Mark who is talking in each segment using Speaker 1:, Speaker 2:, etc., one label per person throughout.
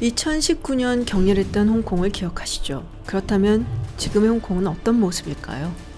Speaker 1: 2019년 격렬했던 홍콩을 기억하시죠? 그렇다면 지금의 홍콩은 어떤 모습일까요?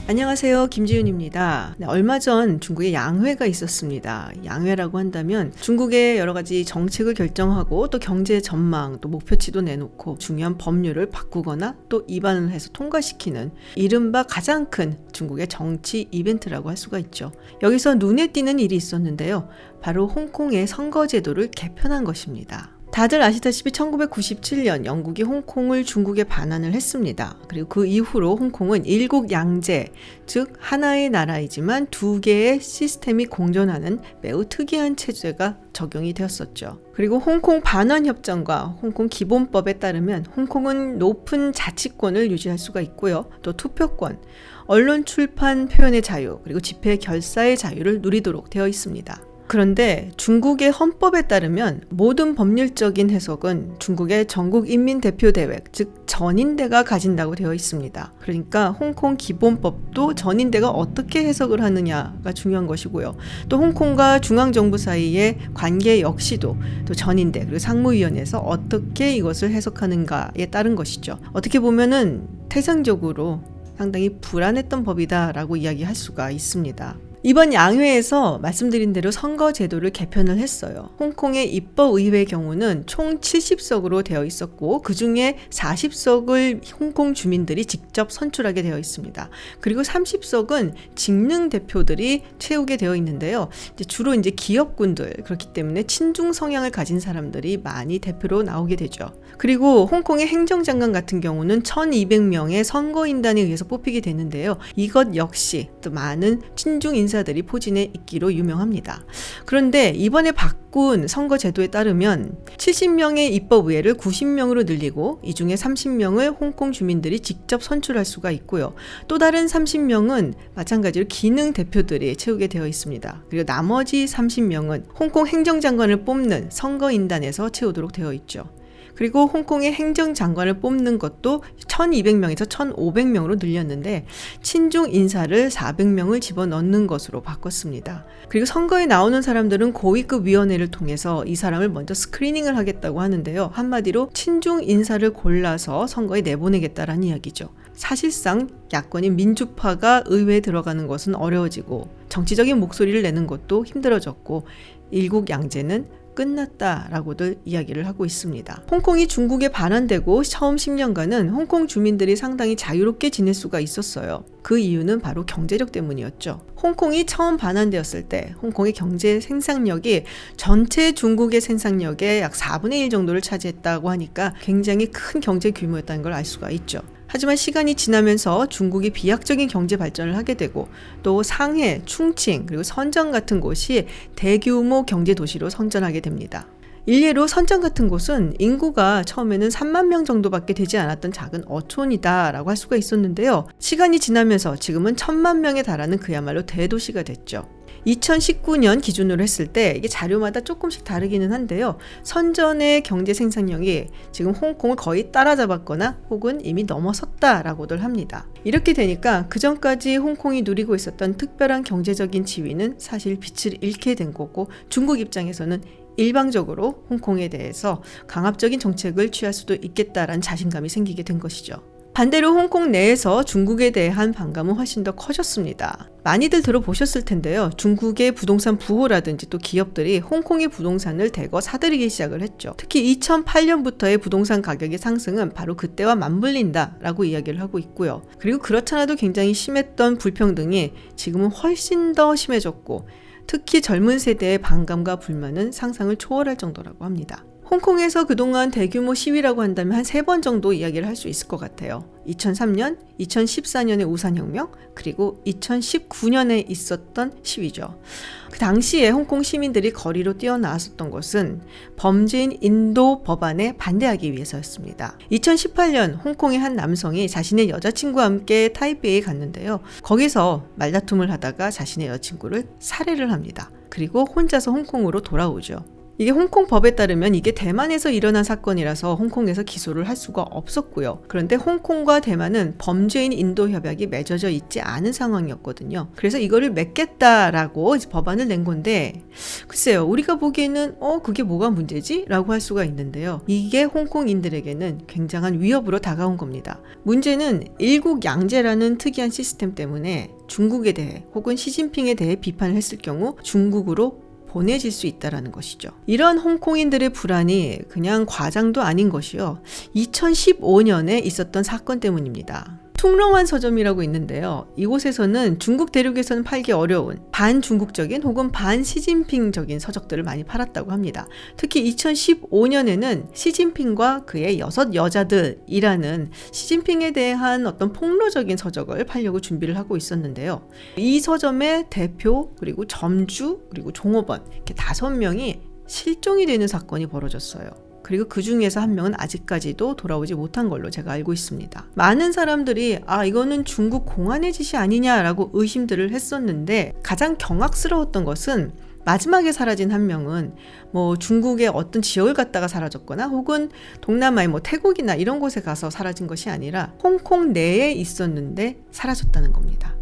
Speaker 1: 안녕하세요, 김지윤입니다. 얼마 전 중국에 양회가 있었습니다. 양회라고 한다면 중국의 여러 가지 정책을 결정하고 또 경제 전망, 또 목표치도 내놓고 중요한 법률을 바꾸거나 또 입안을 해서 통과시키는 이른바 가장 큰 중국의 정치 이벤트라고 할 수가 있죠. 여기서 눈에 띄는 일이 있었는데요. 바로 홍콩의 선거제도를 개편한 것입니다. 다들 아시다시피 1997년 영국이 홍콩을 중국에 반환을 했습니다. 그리고 그 이후로 홍콩은 일국양제, 즉 하나의 나라이지만 두 개의 시스템이 공존하는 매우 특이한 체제가 적용이 되었었죠. 그리고 홍콩 반환협정과 홍콩 기본법에 따르면 홍콩은 높은 자치권을 유지할 수가 있고요. 또 투표권, 언론 출판 표현의 자유, 그리고 집회 결사의 자유를 누리도록 되어 있습니다. 그런데 중국의 헌법에 따르면 모든 법률적인 해석은 중국의 전국인민대표대회, 즉 전인대가 가진다고 되어 있습니다. 그러니까 홍콩 기본법도 전인대가 어떻게 해석을 하느냐가 중요한 것이고요. 또 홍콩과 중앙정부 사이의 관계 역시도 또 전인대 그리고 상무위원회에서 어떻게 이것을 해석하는가에 따른 것이죠. 어떻게 보면은 태생적으로 상당히 불안했던 법이다라고 이야기할 수가 있습니다. 이번 양회에서 말씀드린 대로 선거 제도를 개편을 했어요. 홍콩의 입법의회 경우는 총 70석으로 되어 있었고 그 중에 40석을 홍콩 주민들이 직접 선출하게 되어 있습니다. 그리고 30석은 직능 대표들이 채우게 되어 있는데요. 주로 기업군들, 그렇기 때문에 친중 성향을 가진 사람들이 많이 대표로 나오게 되죠. 그리고 홍콩의 행정장관 같은 경우는 1200명의 선거인단에 의해서 뽑히게 되는데요. 이것 역시 또 많은 친중 인사들이 포진해 있기로 유명합니다. 그런데 이번에 바꾼 선거 제도에 따르면 70명의 입법의회를 90명으로 늘리고 이 중에 30명을 홍콩 주민들이 직접 선출할 수가 있고요. 또 다른 30명은 마찬가지로 기능 대표들이 채우게 되어 있습니다. 그리고 나머지 30명은 홍콩 행정장관을 뽑는 선거인단에서 채우도록 되어 있죠. 그리고 홍콩의 행정장관을 뽑는 것도 1200명에서 1500명으로 늘렸는데 친중 인사를 400명을 집어넣는 것으로 바꿨습니다. 그리고 선거에 나오는 사람들은 고위급 위원회를 통해서 이 사람을 먼저 스크리닝을 하겠다고 하는데요. 한마디로 친중 인사를 골라서 선거에 내보내겠다라는 이야기죠. 사실상 야권인 민주파가 의회에 들어가는 것은 어려워지고 정치적인 목소리를 내는 것도 힘들어졌고 일국양제는 끝났다라고들 이야기를 하고 있습니다. 홍콩이 중국에 반환되고 처음 10년간은 홍콩 주민들이 상당히 자유롭게 지낼 수가 있었어요. 그 이유는 바로 경제력 때문이었죠. 홍콩이 처음 반환되었을 때 홍콩의 경제 생산력이 전체 중국의 생산력의 약 4분의 1 정도를 차지했다고 하니까 굉장히 큰 경제 규모였다는 걸 알 수가 있죠. 하지만 시간이 지나면서 중국이 비약적인 경제 발전을 하게 되고 또 상해, 충칭, 그리고 선전 같은 곳이 대규모 경제 도시로 성장하게 됩니다. 일례로 선전 같은 곳은 인구가 처음에는 3만 명 정도밖에 되지 않았던 작은 어촌이다라고 할 수가 있었는데요. 시간이 지나면서 지금은 1000만 명에 달하는 그야말로 대도시가 됐죠. 2019년 기준으로 했을 때 이게 자료마다 조금씩 다르기는 한데요. 선전의 경제 생산력이 지금 홍콩을 거의 따라잡았거나 혹은 이미 넘어섰다라고들 합니다. 이렇게 되니까 그전까지 홍콩이 누리고 있었던 특별한 경제적인 지위는 사실 빛을 잃게 된 거고 중국 입장에서는 일방적으로 홍콩에 대해서 강압적인 정책을 취할 수도 있겠다라는 자신감이 생기게 된 것이죠. 반대로 홍콩 내에서 중국에 대한 반감은 훨씬 더 커졌습니다. 많이들 들어보셨을 텐데요. 중국의 부동산 부호라든지 또 기업들이 홍콩의 부동산을 대거 사들이기 시작을 했죠. 특히 2008년부터의 부동산 가격의 상승은 바로 그때와 맞물린다라고 이야기를 하고 있고요. 그리고 그렇잖아도 굉장히 심했던 불평등이 지금은 훨씬 더 심해졌고 특히 젊은 세대의 반감과 불만은 상상을 초월할 정도라고 합니다. 홍콩에서 그동안 대규모 시위라고 한다면 한 3번 정도 이야기를 할 수 있을 것 같아요. 2003년, 2014년의 우산혁명, 그리고 2019년에 있었던 시위죠. 그 당시에 홍콩 시민들이 거리로 뛰어나왔었던 것은 범죄인 인도 법안에 반대하기 위해서였습니다. 2018년 홍콩의 한 남성이 자신의 여자친구와 함께 타이베이에 갔는데요. 거기서 말다툼을 하다가 자신의 여자친구를 살해를 합니다. 그리고 혼자서 홍콩으로 돌아오죠. 이게 홍콩 법에 따르면 이게 대만에서 일어난 사건이라서 홍콩에서 기소를 할 수가 없었고요. 그런데 홍콩과 대만은 범죄인 인도 협약이 맺어져 있지 않은 상황이었거든요. 그래서 이거를 맺겠다라고 법안을 낸 건데 글쎄요. 우리가 보기에는 그게 뭐가 문제지? 라고 할 수가 있는데요. 이게 홍콩인들에게는 굉장한 위협으로 다가온 겁니다. 문제는 일국양제라는 특이한 시스템 때문에 중국에 대해 혹은 시진핑에 대해 비판을 했을 경우 중국으로 보내질 수 있다는 것이죠. 이런 홍콩인들의 불안이 그냥 과장도 아닌 것이요. 2015년에 있었던 사건 때문입니다. 퉁러완 서점이라고 있는데요. 이곳에서는 중국 대륙에서는 팔기 어려운 반중국적인 혹은 반시진핑적인 서적들을 많이 팔았다고 합니다. 특히 2015년에는 시진핑과 그의 6 여자들이라는 시진핑에 대한 어떤 폭로적인 서적을 팔려고 준비를 하고 있었는데요. 이 서점의 대표 그리고 점주 그리고 종업원 이렇게 5명이 실종이 되는 사건이 벌어졌어요. 그리고 그 중에서 한 명은 아직까지도 돌아오지 못한 걸로 제가 알고 있습니다. 많은 사람들이 이거는 중국 공안의 짓이 아니냐라고 의심들을 했었는데 가장 경악스러웠던 것은 마지막에 사라진 한 명은 중국의 어떤 지역을 갔다가 사라졌거나 혹은 동남아의 태국이나 이런 곳에 가서 사라진 것이 아니라 홍콩 내에 있었는데 사라졌다는 겁니다.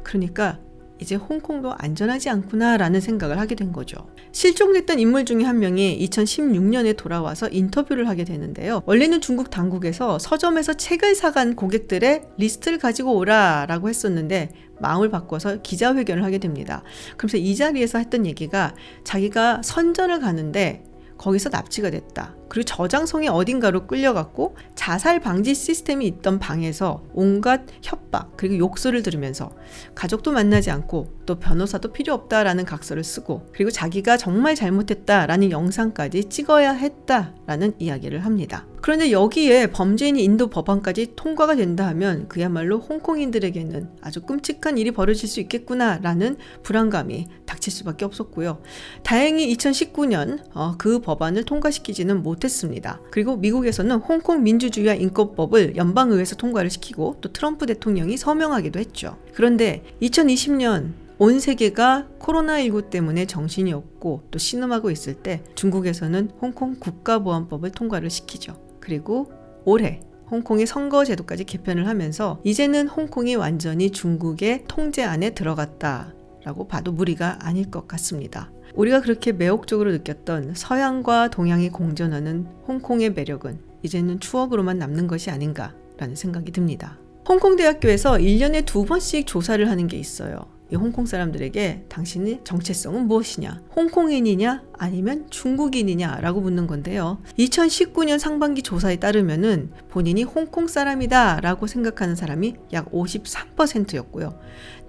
Speaker 1: 그러니까 이제 홍콩도 안전하지 않구나라는 생각을 하게 된 거죠. 실종됐던 인물 중에 한 명이 2016년에 돌아와서 인터뷰를 하게 되는데요. 원래는 중국 당국에서 서점에서 책을 사간 고객들의 리스트를 가지고 오라라고 했었는데 마음을 바꿔서 기자회견을 하게 됩니다. 그래서 이 자리에서 했던 얘기가 자기가 선전을 가는데 거기서 납치가 됐다. 그리고 저장성의 어딘가로 끌려갔고 자살 방지 시스템이 있던 방에서 온갖 협박 그리고 욕설을 들으면서 가족도 만나지 않고 또 변호사도 필요 없다라는 각서를 쓰고 그리고 자기가 정말 잘못했다라는 영상까지 찍어야 했다라는 이야기를 합니다. 그런데 여기에 범죄인이 인도 법안까지 통과가 된다 하면 그야말로 홍콩인들에게는 아주 끔찍한 일이 벌어질 수 있겠구나라는 불안감이 닥칠 수밖에 없었고요. 다행히 2019년 그 법안을 통과시키지는 못했습니다. 그리고 미국에서는 홍콩 민주주의와 인권법을 연방의회에서 통과를 시키고 또 트럼프 대통령이 서명하기도 했죠. 그런데 2020년 온 세계가 코로나19 때문에 정신이 없고 또 신음하고 있을 때 중국에서는 홍콩 국가보안법을 통과를 시키죠. 그리고 올해 홍콩의 선거 제도까지 개편을 하면서 이제는 홍콩이 완전히 중국의 통제 안에 들어갔다라고 봐도 무리가 아닐 것 같습니다. 우리가 그렇게 매혹적으로 느꼈던 서양과 동양이 공존하는 홍콩의 매력은 이제는 추억으로만 남는 것이 아닌가라는 생각이 듭니다. 홍콩대학교에서 1년에 2번씩 조사를 하는 게 있어요. 이 홍콩 사람들에게 당신의 정체성은 무엇이냐? 홍콩인이냐? 아니면 중국인이냐? 라고 묻는 건데요. 2019년 상반기 조사에 따르면은 본인이 홍콩 사람이다 라고 생각하는 사람이 약 53%였고요.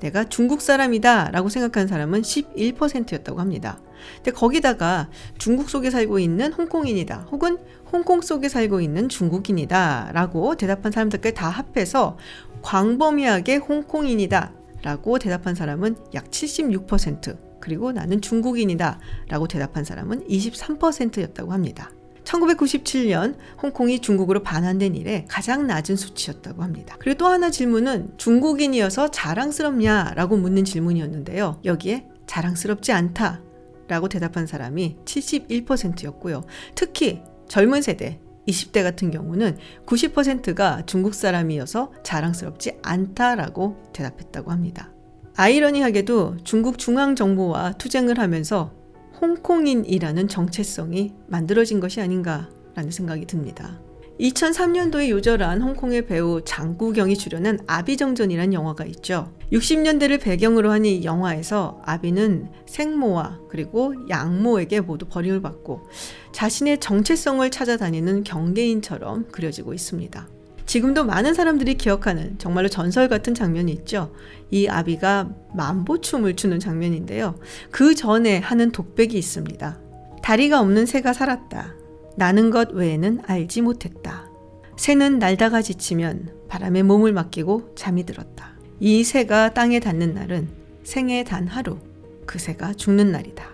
Speaker 1: 내가 중국 사람이다 라고 생각하는 사람은 11%였다고 합니다. 근데 거기다가 중국 속에 살고 있는 홍콩인이다 혹은 홍콩 속에 살고 있는 중국인이다 라고 대답한 사람들까지 다 합해서 광범위하게 홍콩인이다 라고 대답한 사람은 약 76%, 그리고 나는 중국인이다 라고 대답한 사람은 23%였다고 합니다. 1997년 홍콩이 중국으로 반환된 이래 가장 낮은 수치였다고 합니다. 그리고 또 하나 질문은 중국인이어서 자랑스럽냐 라고 묻는 질문이었는데요. 여기에 자랑스럽지 않다 라고 대답한 사람이 71%였고요. 특히 젊은 세대 20대 같은 경우는 90%가 중국 사람이어서 자랑스럽지 않다라고 대답했다고 합니다. 아이러니하게도 중국 중앙정부와 투쟁을 하면서 홍콩인이라는 정체성이 만들어진 것이 아닌가라는 생각이 듭니다. 2003년도에 요절한 홍콩의 배우 장구경이 출연한 아비정전이라는 영화가 있죠. 60년대를 배경으로 한 이 영화에서 아비는 생모와 그리고 양모에게 모두 버림을 받고 자신의 정체성을 찾아다니는 경계인처럼 그려지고 있습니다. 지금도 많은 사람들이 기억하는 정말로 전설 같은 장면이 있죠. 이 아비가 만보춤을 추는 장면인데요. 그 전에 하는 독백이 있습니다. 다리가 없는 새가 살았다. 나는 것 외에는 알지 못했다. 새는 날다가 지치면 바람에 몸을 맡기고 잠이 들었다. 이 새가 땅에 닿는 날은 생애 단 하루, 그 새가 죽는 날이다.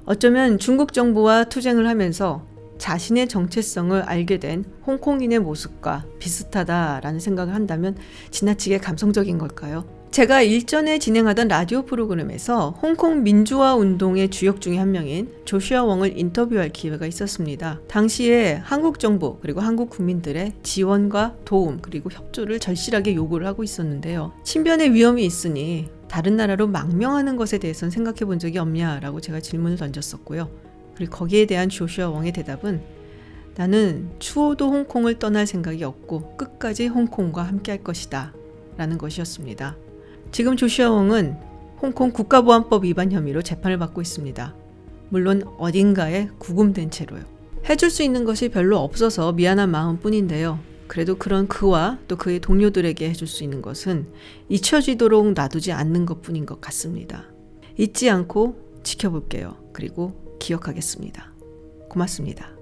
Speaker 1: 어쩌면 중국 정부와 투쟁을 하면서 자신의 정체성을 알게 된 홍콩인의 모습과 비슷하다라는 생각을 한다면 지나치게 감성적인 걸까요? 제가 일전에 진행하던 라디오 프로그램에서 홍콩 민주화 운동의 주역 중에 한 명인 조슈아 웡을 인터뷰할 기회가 있었습니다. 당시에 한국 정부 그리고 한국 국민들의 지원과 도움 그리고 협조를 절실하게 요구를 하고 있었는데요. 친변의 위험이 있으니 다른 나라로 망명하는 것에 대해서는 생각해 본 적이 없냐라고 제가 질문을 던졌었고요. 그리고 거기에 대한 조슈아 웡의 대답은 나는 추호도 홍콩을 떠날 생각이 없고 끝까지 홍콩과 함께 할 것이다 라는 것이었습니다. 지금 조슈아 웡은 홍콩 국가보안법 위반 혐의로 재판을 받고 있습니다. 물론 어딘가에 구금된 채로요. 해줄 수 있는 것이 별로 없어서 미안한 마음뿐인데요. 그래도 그런 그와 또 그의 동료들에게 해줄 수 있는 것은 잊혀지도록 놔두지 않는 것뿐인 것 같습니다. 잊지 않고 지켜볼게요. 그리고 기억하겠습니다. 고맙습니다.